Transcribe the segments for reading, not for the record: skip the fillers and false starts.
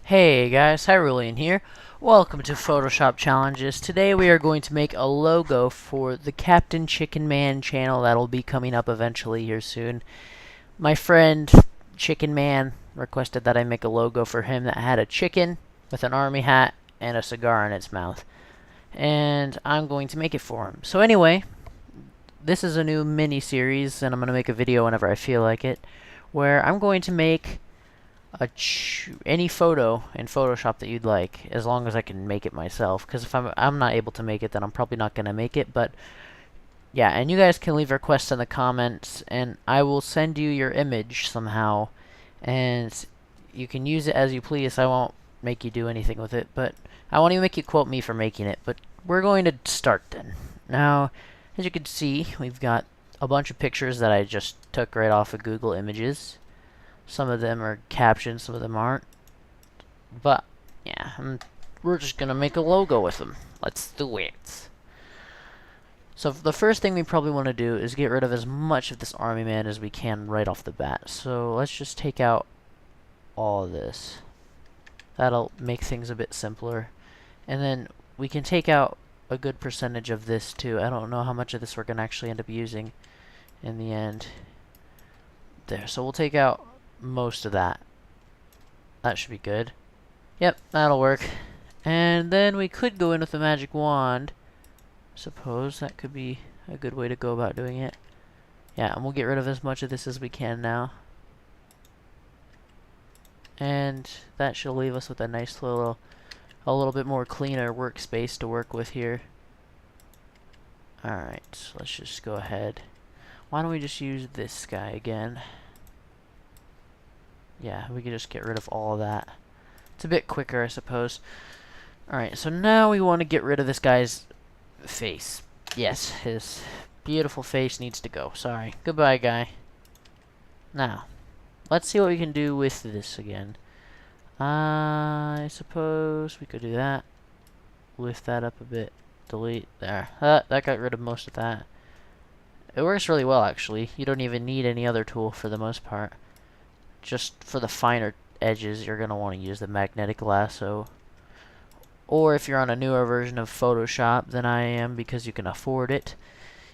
Hey guys, Hyrulian here. Welcome to Photoshop Challenges. Today we are going to make a logo for the Captain Chicken Man channel that'll be coming up eventually here soon. My friend Chicken Man requested that I make a logo for him that had a chicken with an army hat and a cigar in its mouth. And I'm going to make it for him. So anyway, this is a new mini-series and I'm going to make a video whenever I feel like it, where I'm going to make any photo in Photoshop that you'd like, as long as I can make it myself. Because if I'm not able to make it, then I'm probably not gonna make it. But yeah, and you guys can leave requests in the comments, and I will send you your image somehow, and you can use it as you please. I won't make you do anything with it, but I won't even make you quote me for making it. But we're going to start then. Now, as you can see, we've got a bunch of pictures that I just took right off of Google Images. Some of them are captioned, some of them aren't. But, yeah, we're just going to make a logo with them. Let's do it. So the first thing we probably want to do is get rid of as much of this army man as we can right off the bat. So let's just take out all of this. That'll make things a bit simpler. And then we can take out a good percentage of this too. I don't know how much of this we're going to actually end up using in the end. There, so we'll take out most of that. That should be good. Yep, that'll work. And then we could go in with the magic wand. Suppose that could be a good way to go about doing it. Yeah, and we'll get rid of as much of this as we can now. And that should leave us with a nice a little bit more cleaner workspace to work with here. Alright, so let's just go ahead. Why don't we just use this guy again? Yeah, we can just get rid of all of that. It's a bit quicker, I suppose. Alright, so now we want to get rid of this guy's face. Yes, his beautiful face needs to go. Sorry. Goodbye, guy. Now, let's see what we can do with this again. I suppose we could do that. Lift that up a bit. Delete. There. That got rid of most of that. It works really well, actually. You don't even need any other tool for the most part. Just for the finer edges, you're going to want to use the magnetic lasso. Or if you're on a newer version of Photoshop than I am, because you can afford it,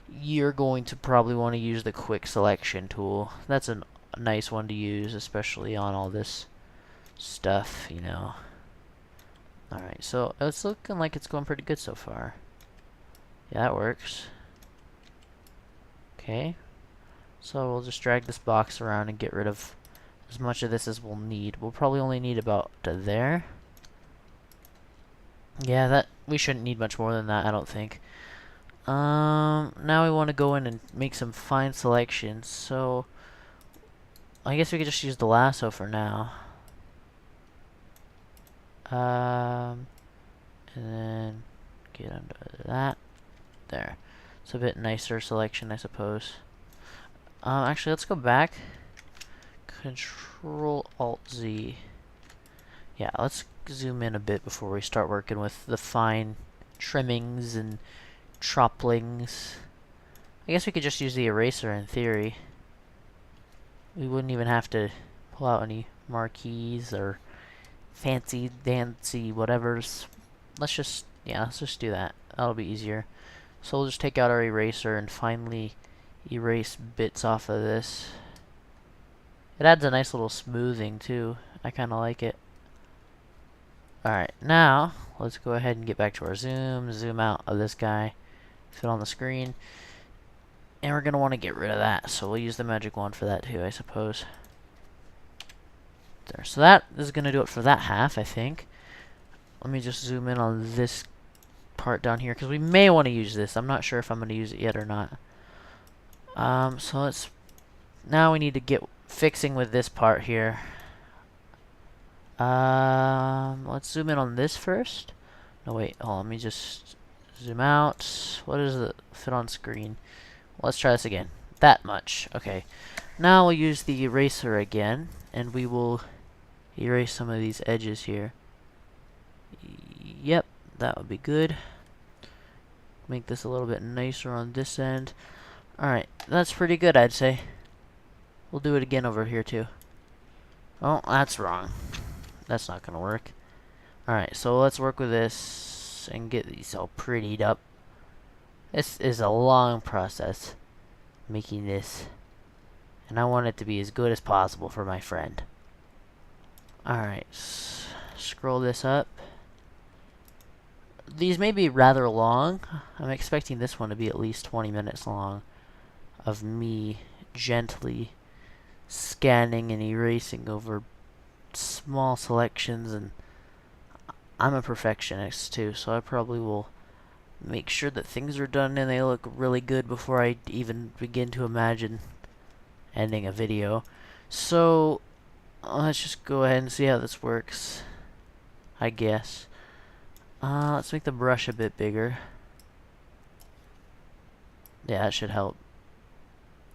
you're going to probably want to use the quick selection tool. That's a nice one to use, especially on all this stuff, you know. Alright, so it's looking like it's going pretty good so far. Yeah, that works. Okay. So we'll just drag this box around and get rid of as much of this as we'll need. We'll probably only need about to there. Yeah, we shouldn't need much more than that, I don't think. Now we want to go in and make some fine selections. So I guess we could just use the lasso for now. And then get under that. There. It's a bit nicer selection, I suppose. Actually, let's go back. Control-Alt-Z. Yeah, let's zoom in a bit before we start working with the fine trimmings and tropplings. I guess we could just use the eraser in theory. We wouldn't even have to pull out any marquees or fancy dancy whatevers. Let's just do that. That'll be easier. So we'll just take out our eraser and finally erase bits off of this. It adds a nice little smoothing too. I kind of like it. Alright, now let's go ahead and get back to our zoom out of this guy, fit on the screen, and we're going to want to get rid of that, so we'll use the magic wand for that too, I suppose. There, so that is going to do it for that half, I think. Let me just zoom in on this part down here, because we may want to use this. I'm not sure if I'm going to use it yet or not. So now we need to get fixing with this part here. Let's zoom in on this first. No, wait, hold on, let me just zoom out. What is the fit on screen? Let's try this again. That much. Okay. Now we'll use the eraser again, and we will erase some of these edges here. Yep, that would be good. Make this a little bit nicer on this end. Alright, that's pretty good, I'd say. We'll do it again over here, too. Oh, that's wrong. That's not gonna work. Alright, so let's work with this and get these all prettied up. This is a long process, making this. And I want it to be as good as possible for my friend. Alright, scroll this up. These may be rather long. I'm expecting this one to be at least 20 minutes long of me gently scanning and erasing over small selections, and I'm a perfectionist too, so I probably will make sure that things are done and they look really good before I even begin to imagine ending a video. So let's just go ahead and see how this works, I guess. Let's make the brush a bit bigger. Yeah, that should help.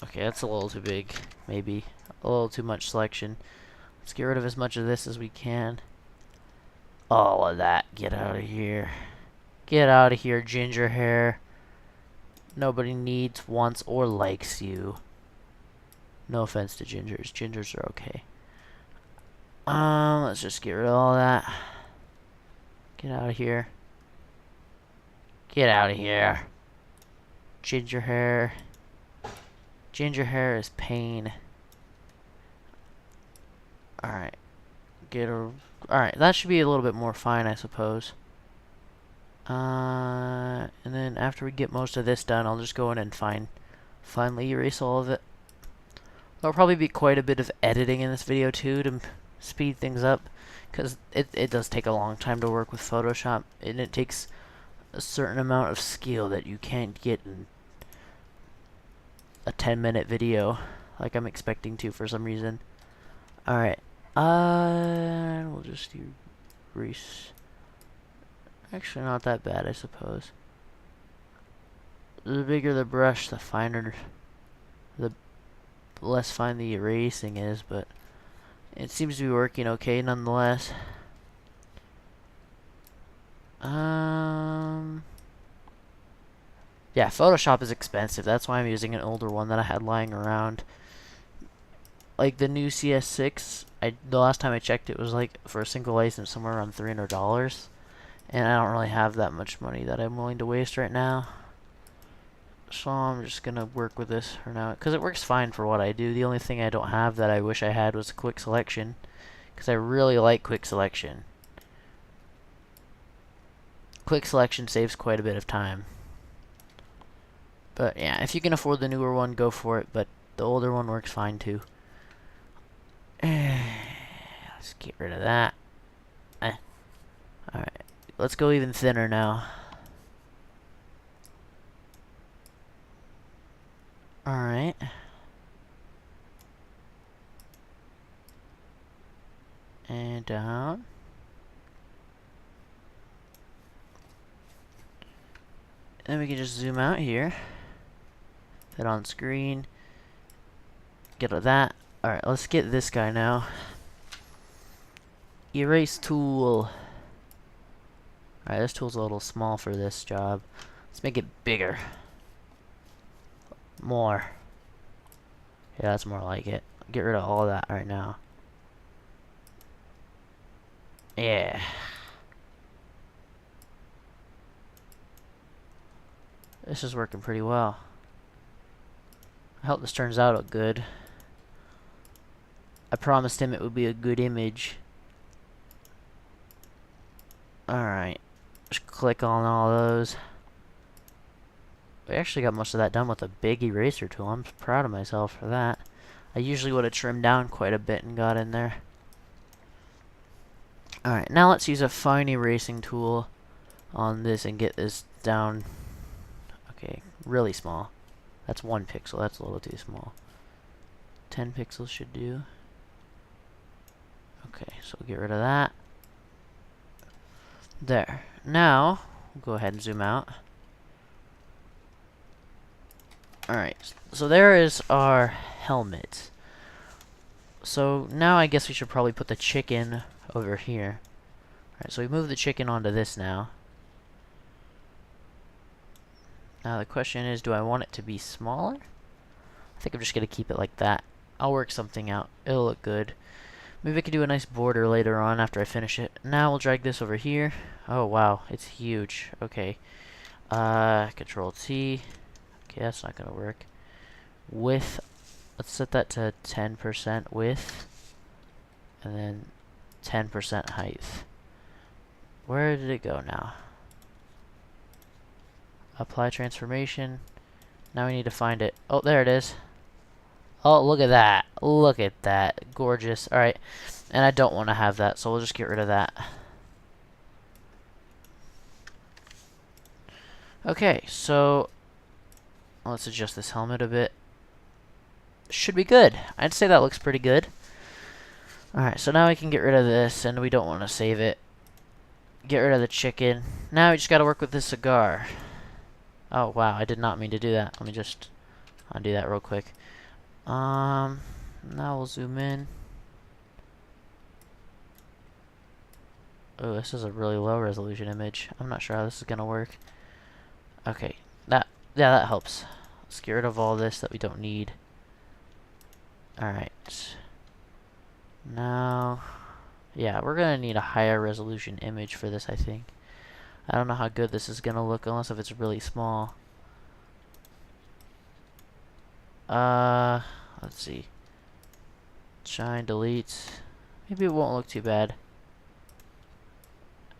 Okay, that's a little too big, maybe. A little too much selection. Let's get rid of as much of this as we can. All of that. Get out of here. Get out of here, ginger hair. Nobody needs, wants, or likes you. No offense to gingers. Gingers are okay. Let's just get rid of all that. Get out of here. Get out of here. Ginger hair. Ginger hair is pain. Alright. Alright, that should be a little bit more fine, I suppose. And then after we get most of this done, I'll just go in and finally erase all of it. There'll probably be quite a bit of editing in this video too to speed things up, because it does take a long time to work with Photoshop, and it takes a certain amount of skill that you can't get in a 10-minute video like I'm expecting to for some reason. Alright, we'll just erase. Actually, not that bad, I suppose. The bigger the brush, the finer, the less fine the erasing is, but it seems to be working okay nonetheless. Yeah, Photoshop is expensive. That's why I'm using an older one that I had lying around. Like the new CS6, the last time I checked, it was like for a single license somewhere around $300, and I don't really have that much money that I'm willing to waste right now. So I'm just gonna work with this for now, because it works fine for what I do. The only thing I don't have that I wish I had was quick selection, because I really like quick selection. Quick selection saves quite a bit of time. But yeah, if you can afford the newer one, go for it, but the older one works fine too. Let's get rid of that. Alright, let's go even thinner now. Alright. And down. Then we can just zoom out here. Put on screen. Get rid of that. Alright, let's get this guy now. Erase tool. Alright, this tool's a little small for this job. Let's make it bigger. More. Yeah, that's more like it. Get rid of all that right now. Yeah. This is working pretty well. I hope this turns out good. I promised him it would be a good image. Alright. Just click on all those. We actually got most of that done with a big eraser tool. I'm proud of myself for that. I usually would have trimmed down quite a bit and got in there. Alright, now let's use a fine erasing tool on this and get this down. Okay, really small. That's 1 pixel. That's a little too small. 10 pixels should do. Okay, so we'll get rid of that. There. Now, we'll go ahead and zoom out. Alright, so there is our helmet. So now I guess we should probably put the chicken over here. Alright, so we move the chicken onto this now. Now the question is, do I want it to be smaller? I think I'm just going to keep it like that. I'll work something out. It'll look good. Maybe I could do a nice border later on after I finish it. Now we'll drag this over here. Oh wow, it's huge. Okay. Control T. Okay, that's not gonna work. Width. Let's set that to 10% width. And then 10% height. Where did it go now? Apply transformation. Now we need to find it. Oh, there it is. Oh, look at that. Look at that. Gorgeous. Alright. And I don't want to have that, so we'll just get rid of that. Okay, so let's adjust this helmet a bit. Should be good. I'd say that looks pretty good. Alright, so now we can get rid of this, and we don't want to save it. Get rid of the chicken. Now we just gotta work with this cigar. Oh, wow, I did not mean to do that. Let me just undo that real quick. Now we'll zoom in. Oh, this is a really low resolution image. I'm not sure how this is gonna work. Okay, yeah, that helps. Let's get rid of all this that we don't need. Alright. Now, yeah, we're gonna need a higher resolution image for this, I think. I don't know how good this is gonna look unless if it's really small. Let's see. Shine, delete. Maybe it won't look too bad.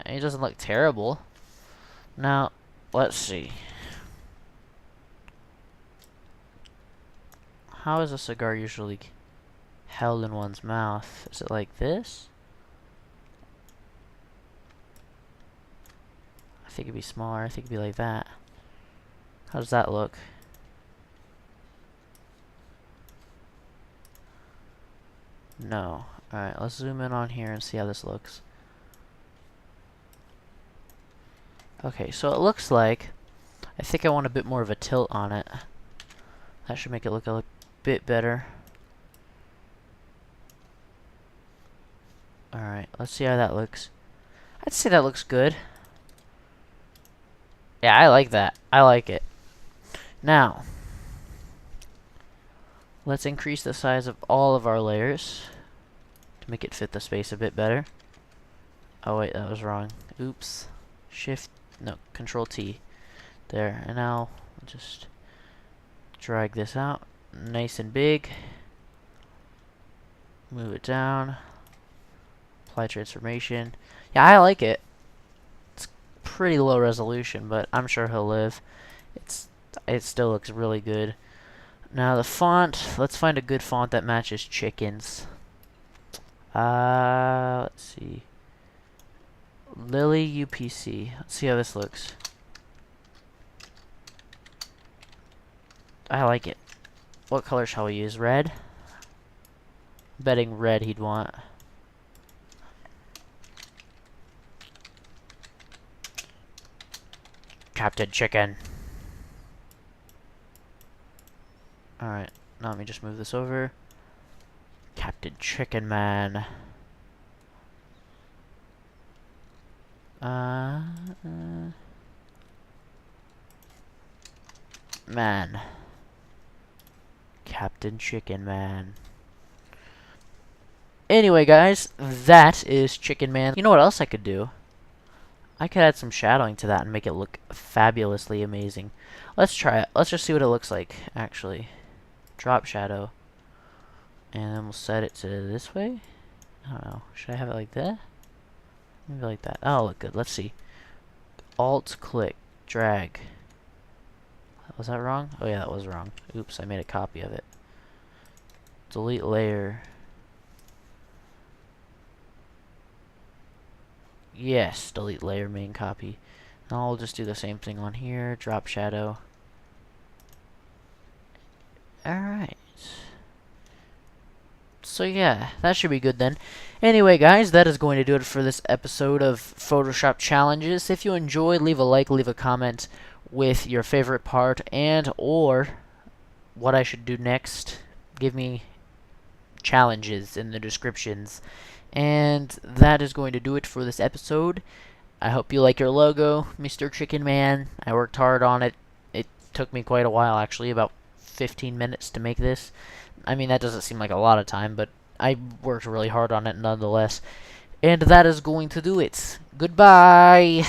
It doesn't look terrible. Now, let's see. How is a cigar usually held in one's mouth? Is it like this? I think it'd be smaller. I think it'd be like that. How does that look? No. Alright, let's zoom in on here and see how this looks. Okay, so it looks like I think I want a bit more of a tilt on it. That should make it look a bit better. Alright, let's see how that looks. I'd say that looks good. Yeah, I like that. I like it. Now, let's increase the size of all of our layers to make it fit the space a bit better. Oh wait, that was wrong. Oops. Shift, no, Control T. There, and now just drag this out. Nice and big. Move it down. Apply transformation. Yeah, I like it. It's pretty low resolution, but I'm sure he'll live. It still looks really good. Now the font, let's find a good font that matches chickens. Let's see. Lily UPC. Let's see how this looks. I like it. What color shall we use? Red? Betting red he'd want. Captain Chicken. Alright, now let me just move this over. Captain Chicken Man. Man. Captain Chicken Man. Anyway, guys, that is Chicken Man. You know what else I could do? I could add some shadowing to that and make it look fabulously amazing. Let's try it. Let's just see what it looks like, actually. Drop shadow. And then we'll set it to this way. I don't know. Should I have it like that? Maybe like that. Oh, look good. Let's see. Alt click. Drag. Was that wrong? Oh yeah, that was wrong. Oops, I made a copy of it. Delete layer. Yes, delete layer main copy. And I'll just do the same thing on here. Drop shadow. Alright. So yeah, that should be good then. Anyway, guys, that is going to do it for this episode of Photoshop Challenges. If you enjoyed, leave a like, leave a comment with your favorite part and or what I should do next. Give me challenges in the descriptions. And that is going to do it for this episode. I hope you like your logo, Mr. Chicken Man. I worked hard on it. It took me quite a while, actually, about 15 minutes to make this. I mean, that doesn't seem like a lot of time, but I worked really hard on it nonetheless. And that is going to do it. Goodbye!